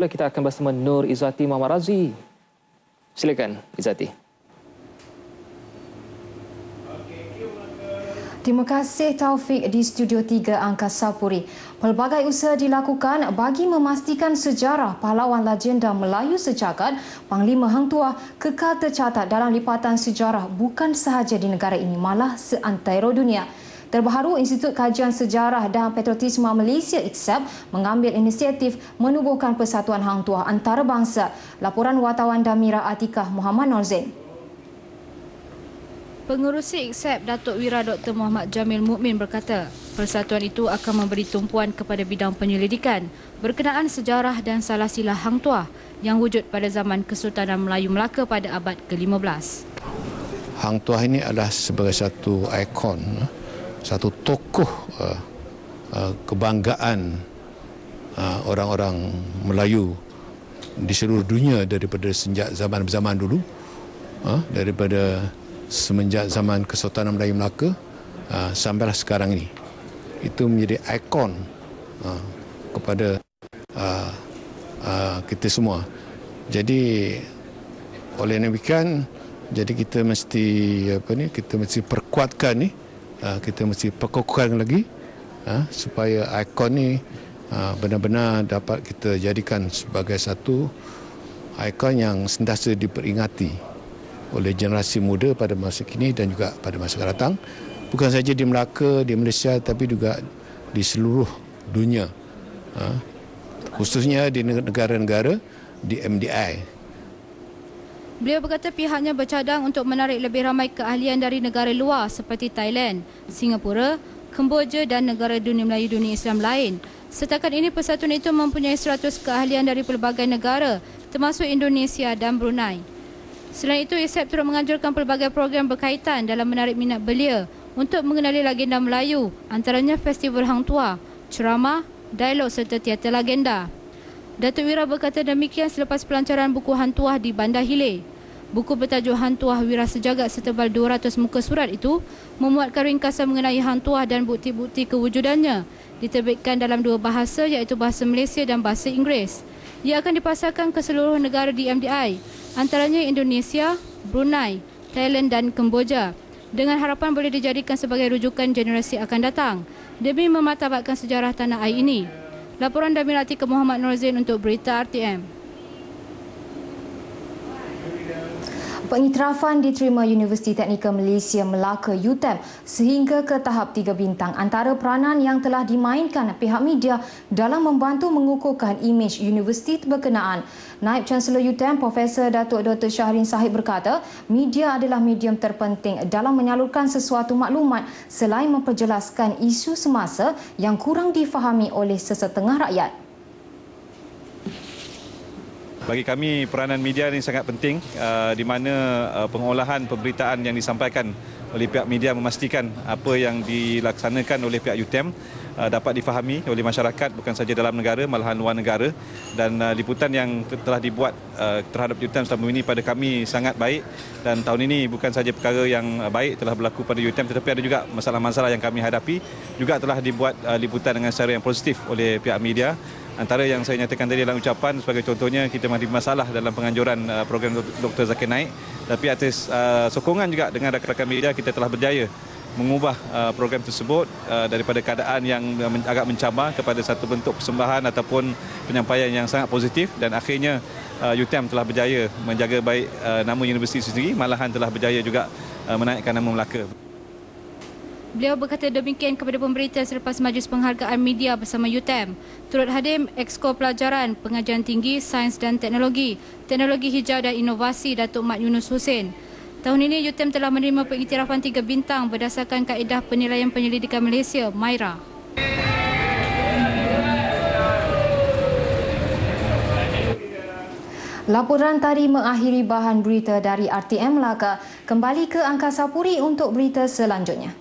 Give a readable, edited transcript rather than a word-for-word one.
Kita akan bersama Nur Izzati Muhammad Razi. Silakan, Izzati. Terima kasih Taufik di Studio 3 Angkasa Puri. Pelbagai usaha dilakukan bagi memastikan sejarah pahlawan legenda Melayu sejagat Panglima Hang Tuah kekal tercatat dalam lipatan sejarah bukan sahaja di negara ini, malah seantero dunia. Terbaru, Institut Kajian Sejarah dan Patriotisme Malaysia IKSAP mengambil inisiatif menubuhkan Persatuan Hang Tuah Antarabangsa. Laporan wartawan Damira Atikah Muhammad Norzain. Pengerusi IKSAP Datuk Wira Dr. Muhammad Jamil Mukmin berkata, persatuan itu akan memberi tumpuan kepada bidang penyelidikan berkenaan sejarah dan salah silah Hang Tuah yang wujud pada zaman Kesultanan Melayu Melaka pada abad ke-15. Hang Tuah ini adalah sebagai satu ikon, satu tokoh kebanggaan orang-orang Melayu di seluruh dunia daripada sejak zaman-zaman dulu, daripada semenjak zaman Kesultanan Melayu Melaka sampailah sekarang ini. Itu menjadi ikon kepada kita semua. Jadi oleh demikian, jadi kita mesti perkuatkan ni, kita mesti perkuatkan lagi supaya ikon ni benar-benar dapat kita jadikan sebagai satu ikon yang sentiasa diperingati oleh generasi muda pada masa kini dan juga pada masa akan datang, bukan saja di Melaka, di Malaysia, tapi juga di seluruh dunia, khususnya di negara-negara di MDI. Beliau berkata pihaknya bercadang untuk menarik lebih ramai keahlian dari negara luar seperti Thailand, Singapura, Kemboja dan negara dunia Melayu dunia Islam lain. Setakat ini persatuan itu mempunyai 100 keahlian dari pelbagai negara termasuk Indonesia dan Brunei. Selain itu, IKSAP turut menganjurkan pelbagai program berkaitan dalam menarik minat belia untuk mengenali legenda Melayu, antaranya Festival Hang Tuah, ceramah, dialog serta teater legenda. Datuk Wira berkata demikian selepas pelancaran buku Hang Tuah di Bandar Hilir. Buku bertajuk Hang Tuah Wira Sejagat setebal 200 muka surat itu memuatkan ringkasan mengenai Hang Tuah dan bukti-bukti kewujudannya. Diterbitkan dalam 2 bahasa iaitu bahasa Malaysia dan bahasa Inggeris. Ia akan dipasarkan ke seluruh negara di MDI, antaranya Indonesia, Brunei, Thailand dan Kemboja, dengan harapan boleh dijadikan sebagai rujukan generasi akan datang demi memartabatkan sejarah tanah air ini. Laporan Damira Atikah Muhammad Norzain untuk Berita RTM. Pengiktirafan diterima Universiti Teknikal Malaysia Melaka UTM sehingga ke tahap 3 bintang. Antara peranan yang telah dimainkan pihak media dalam membantu mengukuhkan imej universiti berkenaan. Naib Chancellor UTM Profesor Datuk Dr. Shahrin Sahib berkata, media adalah medium terpenting dalam menyalurkan sesuatu maklumat selain memperjelaskan isu semasa yang kurang difahami oleh sesetengah rakyat. Bagi kami, peranan media ini sangat penting di mana pengolahan pemberitaan yang disampaikan oleh pihak media memastikan apa yang dilaksanakan oleh pihak UTM dapat difahami oleh masyarakat bukan saja dalam negara malahan luar negara, dan liputan yang telah dibuat terhadap UTM selama ini pada kami sangat baik, dan tahun ini bukan saja perkara yang baik telah berlaku pada UTM tetapi ada juga masalah-masalah yang kami hadapi juga telah dibuat liputan dengan secara yang positif oleh pihak media. Antara yang saya nyatakan tadi dalam ucapan sebagai contohnya, kita menghadapi masalah dalam penganjuran program Dr. Zakir Naik, tapi atas sokongan juga dengan rakan-rakan media kita telah berjaya mengubah program tersebut daripada keadaan yang agak mencabar kepada satu bentuk persembahan ataupun penyampaian yang sangat positif, dan akhirnya UTM telah berjaya menjaga baik nama universiti sendiri, malahan telah berjaya juga menaikkan nama Melaka. Beliau berkata demikian kepada pemberita selepas majlis penghargaan media bersama UTM. Turut hadir Exko Pelajaran, Pengajian Tinggi, Sains dan Teknologi, Teknologi Hijau dan Inovasi Datuk Mat Yunus Hussein. Tahun ini UTM telah menerima pengiktirafan 3 bintang berdasarkan kaedah penilaian penyelidikan Malaysia, MAIRA. Laporan tadi mengakhiri bahan berita dari RTM Melaka. Kembali ke Angkasa Puri untuk berita selanjutnya.